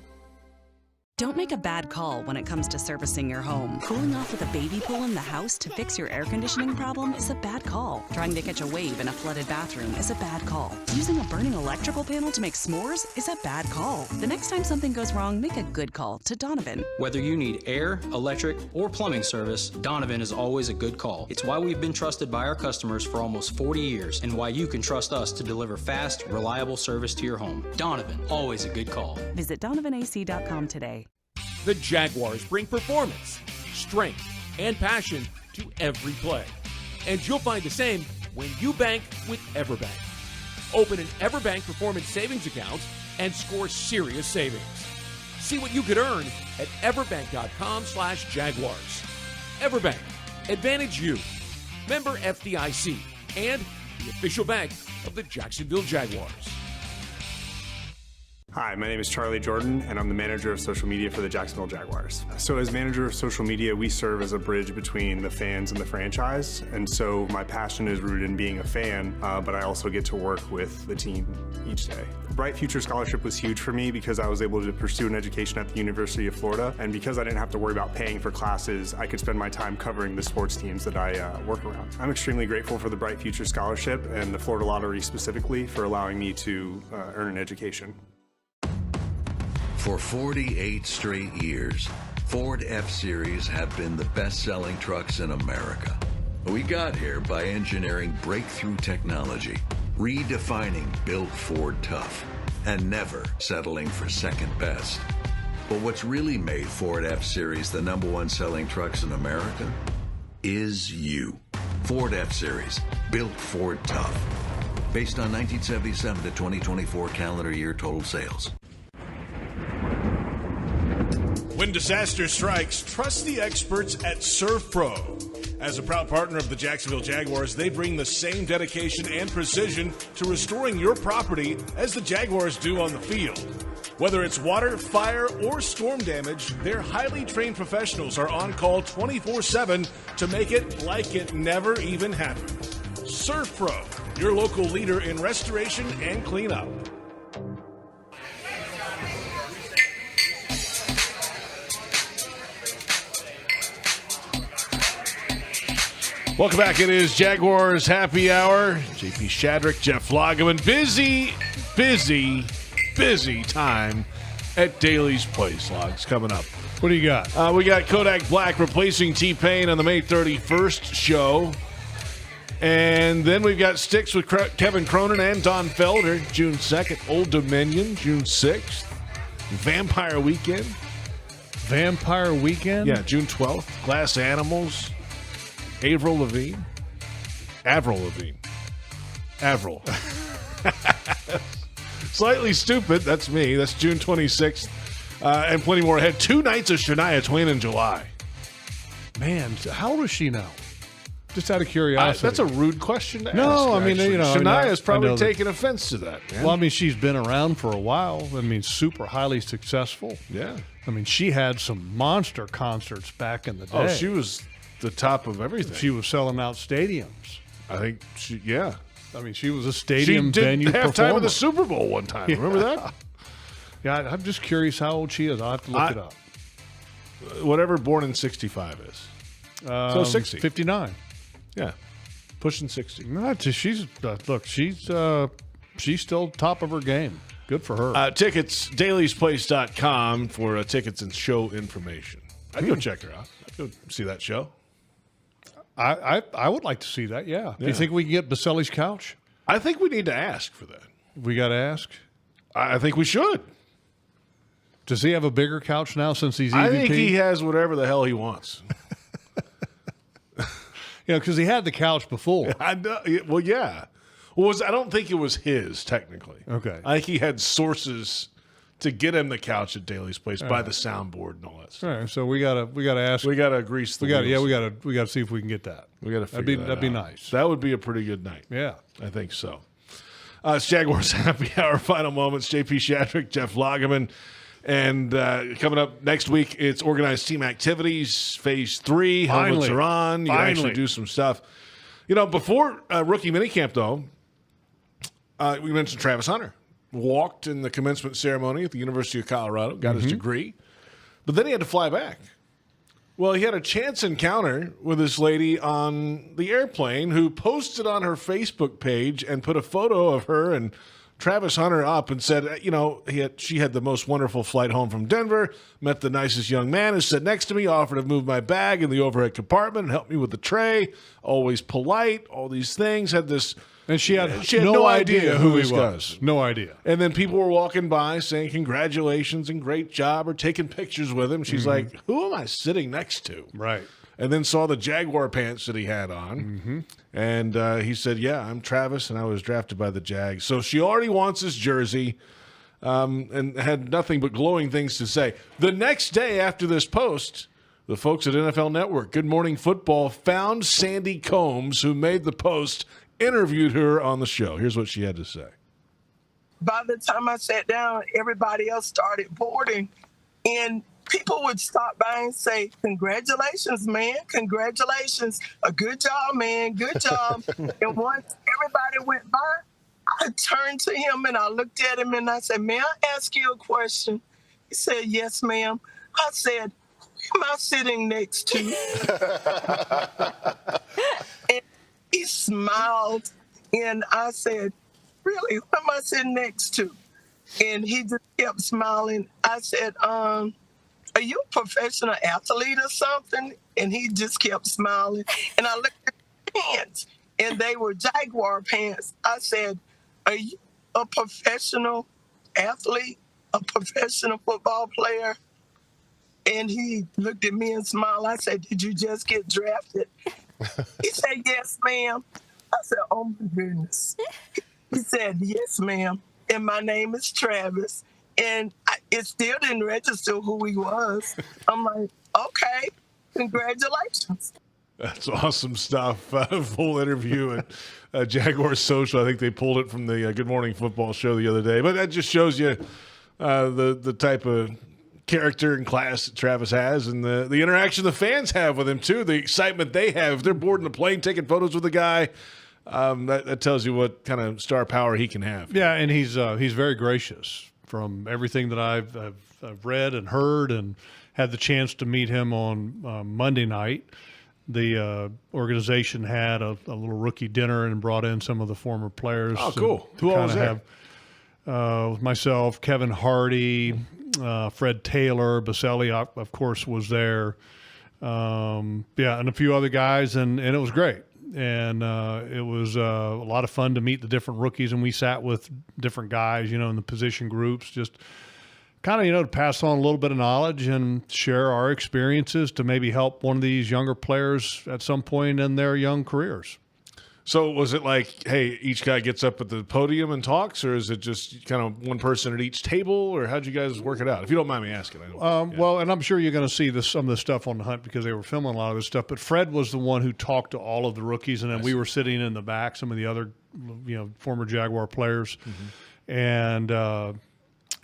Don't make a bad call when it comes to servicing your home. Cooling off with a baby pool in the house to fix your air conditioning problem is a bad call. Trying to catch a wave in a flooded bathroom is a bad call. Using a burning electrical panel to make s'mores is a bad call. The next time something goes wrong, make a good call to Donovan. Whether you need air, electric, or plumbing service, Donovan is always a good call. It's why we've been trusted by our customers for almost 40 years and why you can trust us to deliver fast, reliable service to your home. Donovan, always a good call. Visit DonovanAC.com today. The Jaguars bring performance, strength, and passion to every play. And you'll find the same when you bank with EverBank. Open an EverBank Performance Savings account and score serious savings. See what you could earn at everbank.com/Jaguars. EverBank, Advantage You. Member FDIC and the official bank of the Jacksonville Jaguars. Hi, my name is Charlie Jordan, and I'm the manager of social media for the Jacksonville Jaguars. So as manager of social media, we serve as a bridge between the fans and the franchise. And so my passion is rooted in being a fan, but I also get to work with the team each day. The Bright Future Scholarship was huge for me because I was able to pursue an education at the University of Florida. And because I didn't have to worry about paying for classes, I could spend my time covering the sports teams that I work around. I'm extremely grateful for the Bright Future Scholarship and the Florida Lottery specifically for allowing me to earn an education. For 48 straight years, Ford F-Series have been the best-selling trucks in America. We got here by engineering breakthrough technology, redefining built Ford tough, and never settling for second best. But what's really made Ford F-Series the #1 selling trucks in America is you. Ford F-Series, built Ford tough. Based on 1977 to 2024 calendar year total sales. When disaster strikes, trust the experts at Surf Pro. As a proud partner of the Jacksonville Jaguars, they bring the same dedication and precision to restoring your property as the Jaguars do on the field. Whether it's water, fire, or storm damage, their highly trained professionals are on call 24/7 to make it like it never even happened. Surf Pro, your local leader in restoration and cleanup. Welcome back. It is Jaguars Happy Hour. JP Shadrick, Jeff Lageman. Busy time at Daly's Place. Logs coming up. What do you got? We got Kodak Black replacing T-Pain on the May 31st show. And then we've got Sticks with Kevin Cronin and Don Felder, June 2nd. Old Dominion, June 6th. Vampire Weekend. Yeah, June 12th. Glass Animals. Avril Lavigne. Slightly Stupid. That's me. That's June 26th. And plenty more ahead. 2 nights of Shania Twain in July. Man, how old is she now? Just out of curiosity. That's a rude question to ask. No, I mean, actually. you know. Shania's probably taking offense to that, man. Well, I mean, she's been around for a while. I mean, super highly successful. Yeah. I mean, she had some monster concerts back in the day. Oh, she was the top of everything. She was selling out stadiums. I think yeah. I mean, she was a stadium she did venue halftime performer. of the Super Bowl one time. Yeah. Remember that? Yeah, I'm just curious how old she is. I'll have to look it up. Whatever born in 65 is. So 60. 59. Yeah. Pushing 60. No, she's still top of her game. Good for her. Tickets, dailysplace.com for tickets and show information. I'd go check her out. I'd go see that show. I would like to see that, yeah. Do you think we can get Baselli's couch? I think we need to ask for that. We got to ask? I think we should. Does he have a bigger couch now since he's EVP? I think he has whatever the hell he wants. Because he had the couch before. I know. Well, yeah. I don't think it was his, technically. Okay. I think he had sources to get him the couch at Daly's place by the soundboard and all that stuff. All right, so we gotta ask. We gotta grease the wheels. We gotta see if we can get that. We gotta figure that'd be out. nice. That would be a pretty good night. Yeah, I think so. It's Jaguars Happy Hour, final moments. JP Shadrick, Jeff Lageman. And coming up next week, it's organized team activities, phase 3. Helmets are on. You can actually do some stuff. Before rookie minicamp, though, we mentioned Travis Hunter. Walked in the commencement ceremony at the University of Colorado, got his degree, but then he had to fly back. Well, he had a chance encounter with this lady on the airplane who posted on her Facebook page and put a photo of her and Travis Hunter up and said, she had the most wonderful flight home from Denver, met the nicest young man who sat next to me, offered to move my bag in the overhead compartment and help me with the tray, always polite, all these things, had this... And she had no idea who he was. No idea. And then people were walking by saying congratulations and great job or taking pictures with him. She's like, who am I sitting next to? Right. And then saw the Jaguar pants that he had on. Mm-hmm. And he said, yeah, I'm Travis, and I was drafted by the Jags. So she already wants his jersey and had nothing but glowing things to say. The next day after this post, the folks at NFL Network, Good Morning Football, found Sandy Combs, who made the post, interviewed her on the show. Here's what she had to say. By the time I sat down, everybody else started boarding, and people would stop by and say, congratulations, man, congratulations. A good job, man, good job. And once everybody went by, I turned to him and I looked at him and I said, may I ask you a question? He said, yes, ma'am. I said, who am I sitting next to? And he smiled, and I said, really, who am I sitting next to? And he just kept smiling. I said, are you a professional athlete or something? And he just kept smiling. And I looked at his pants, and they were Jaguar pants. I said, are you a professional athlete, a professional football player? And he looked at me and smiled. I said, did you just get drafted? He said, yes, ma'am. I said, oh, my goodness. He said, yes, ma'am. And my name is Travis. And it still didn't register who he was. I'm like, okay, congratulations. That's awesome stuff. Full interview at Jaguars Social. I think they pulled it from the Good Morning Football show the other day. But that just shows you the type of character and class that Travis has, and the interaction the fans have with him too, the excitement they have. If they're boarding a plane taking photos with the guy, that tells you what kind of star power he can have. Yeah, and he's very gracious. From everything that I've read and heard, and had the chance to meet him on Monday night, the organization had a little rookie dinner and brought in some of the former players. Oh, cool. Who all was there? Myself, Kevin Hardy, Fred Taylor, Baselli, of course, was there. And a few other guys, and it was great. And it was a lot of fun to meet the different rookies, and we sat with different guys, in the position groups, just kind of, to pass on a little bit of knowledge and share our experiences to maybe help one of these younger players at some point in their young careers. So was it like, hey, each guy gets up at the podium and talks, or is it just kind of one person at each table, or how'd you guys work it out? If you don't mind me asking. Well, and I'm sure you're going to see some of the stuff on the hunt because they were filming a lot of this stuff, but Fred was the one who talked to all of the rookies, and then we were sitting in the back, some of the other, former Jaguar players. Mm-hmm.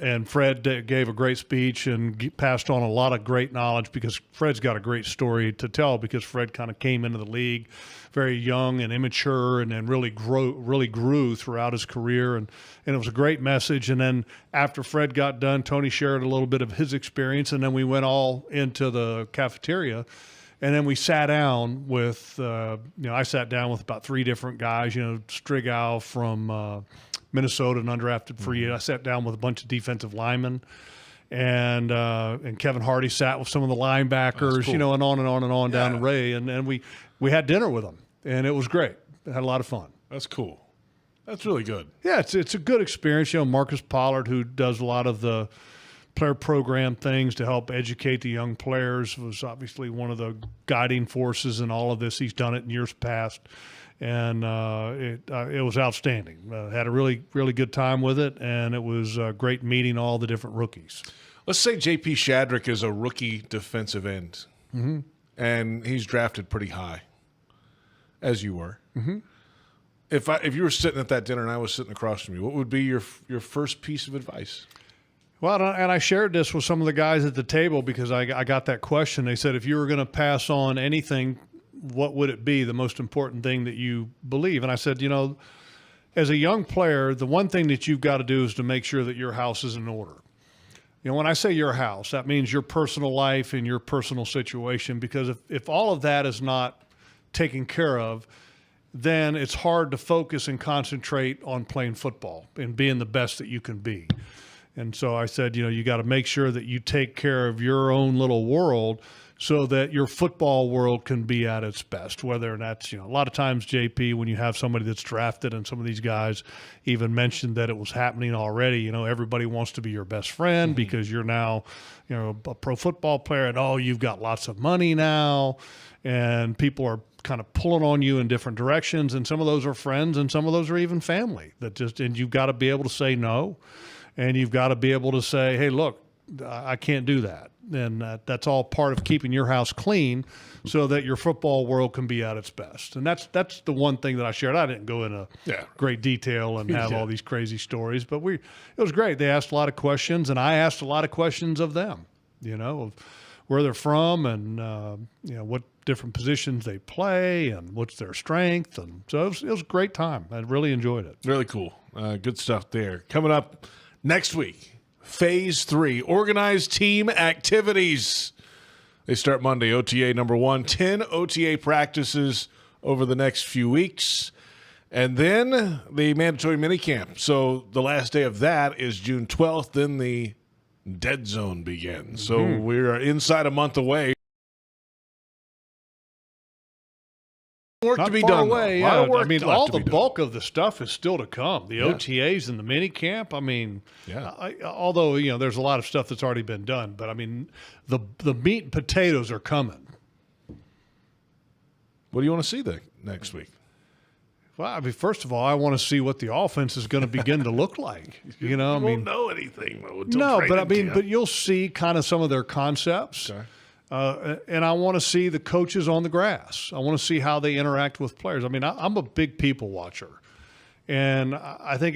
And Fred gave a great speech and passed on a lot of great knowledge because Fred's got a great story to tell because Fred kind of came into the league very young and immature and then really grew throughout his career. And it was a great message. And then after Fred got done, Tony shared a little bit of his experience, and then we went all into the cafeteria. And then we sat down with, I sat down with about 3 different guys, Strigow from Minnesota, an undrafted free. Mm-hmm. I sat down with a bunch of defensive linemen, and Kevin Hardy sat with some of the linebackers, cool. And on and on and on down the way. And we we had dinner with them, and it was great. Had a lot of fun. That's cool. That's really good. Yeah, it's a good experience. You know, Marcus Pollard, who does a lot of the player program things to help educate the young players, was obviously one of the guiding forces in all of this. He's done it in years past, and it was outstanding. Had a really, really good time with it, and it was great meeting all the different rookies. Let's say J.P. Shadrick is a rookie defensive end, and he's drafted pretty high, as you were. If you were sitting at that dinner and I was sitting across from you, what would be your first piece of advice? Well, and I shared this with some of the guys at the table because I got that question. They said, if you were going to pass on anything, what would it be, the most important thing that you believe? And I said, you know, as a young player, the one thing that you've got to do is to make sure that your house is in order. You know, when I say your house, that means your personal life and your personal situation, because if all of that is not taken care of, then it's hard to focus and concentrate on playing football and being the best that you can be. And so I said, you know, you got to make sure that you take care of your own little world so that your football world can be at its best, whether that's, you know, a lot of times, JP, when you have somebody that's drafted, and some of these guys even mentioned that it was happening already, you know, everybody wants to be your best friend because you're now, you know, a pro football player, and, oh, you've got lots of money now, and people are kind of pulling on you in different directions, and some of those are friends and some of those are even family and you've got to be able to say no, and you've got to be able to say, hey, look, I can't do that. And that's all part of keeping your house clean so that your football world can be at its best. And that's the one thing that I shared. I didn't go into great detail and have all these crazy stories, but it was great. They asked a lot of questions, and I asked a lot of questions of them, you know, of where they're from and, you know, what different positions they play and what's their strength. And so it was a great time. I really enjoyed it. Really cool. Good stuff there. Coming up next week, Phase 3, organized team activities. They start Monday, OTA number 1, 10 OTA practices over the next few weeks. And then the mandatory minicamp. So the last day of that is June 12th. Then the dead zone begins. So we're inside a month away. Work Not to be far done. away. Yeah. I mean, all the bulk of the stuff is still to come. The OTAs and the mini camp. I mean, although, you know, there's a lot of stuff that's already been done, but I mean, the meat and potatoes are coming. What do you want to see next week? Well, I mean, first of all, I want to see what the offense is going to begin to look like. You know, I won't know anything though. No, but I mean, but you'll see kind of some of their concepts. Okay. And I want to see the coaches on the grass. I want to see how they interact with players. I mean, I'm a big people watcher. And I think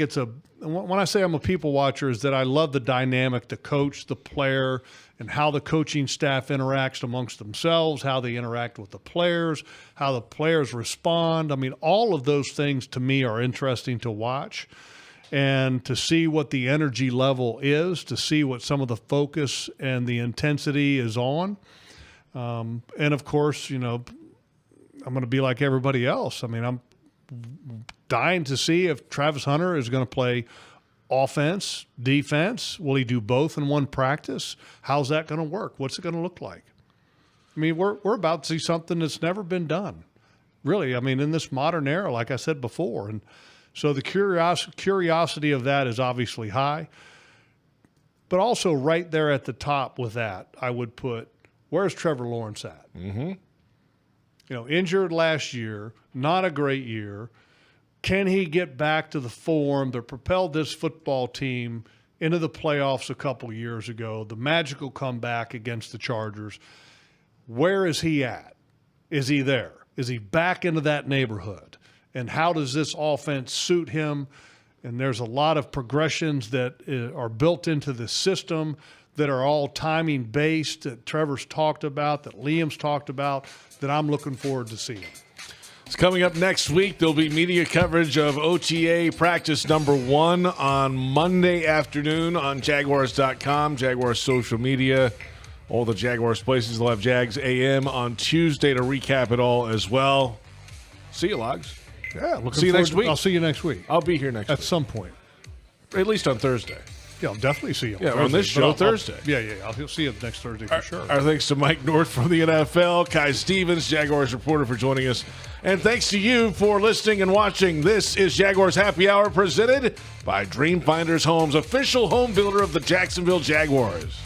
when I say I'm a people watcher, is that I love the dynamic, the coach, the player, and how the coaching staff interacts amongst themselves, how they interact with the players, how the players respond. I mean, all of those things to me are interesting to watch. And to see what the energy level is, to see what some of the focus and the intensity is on. And, of course, you know, I'm going to be like everybody else. I mean, I'm dying to see if Travis Hunter is going to play offense, defense. Will he do both in one practice? How's that going to work? What's it going to look like? I mean, we're about to see something that's never been done, really. I mean, in this modern era, like I said before. And so the curiosity of that is obviously high. But also right there at the top with that, I would put, where's Trevor Lawrence at? Mm-hmm. You know, injured last year, not a great year. Can he get back to the form that propelled this football team into the playoffs a couple years ago, the magical comeback against the Chargers? Where is he at? Is he there? Is he back into that neighborhood? And how does this offense suit him? And there's a lot of progressions that are built into the system that are all timing based, that Trevor's talked about, that Liam's talked about, that I'm looking forward to seeing. It's coming up next week. There'll be media coverage of OTA practice number 1 on Monday afternoon on Jaguars.com, Jaguars social media, all the Jaguars places. They'll have Jags AM on Tuesday to recap it all as well. See you, Logs. Yeah, see you next week. I'll see you next week. I'll be here next week. At some point. At least on Thursday. Yeah, I'll definitely see you. Yeah, on this show Thursday. I'll see you next Thursday for sure. Our thanks to Mike North from the NFL, Kai Stevens, Jaguars reporter, for joining us. And thanks to you for listening and watching. This is Jaguars Happy Hour, presented by Dream Finders Homes, official home builder of the Jacksonville Jaguars.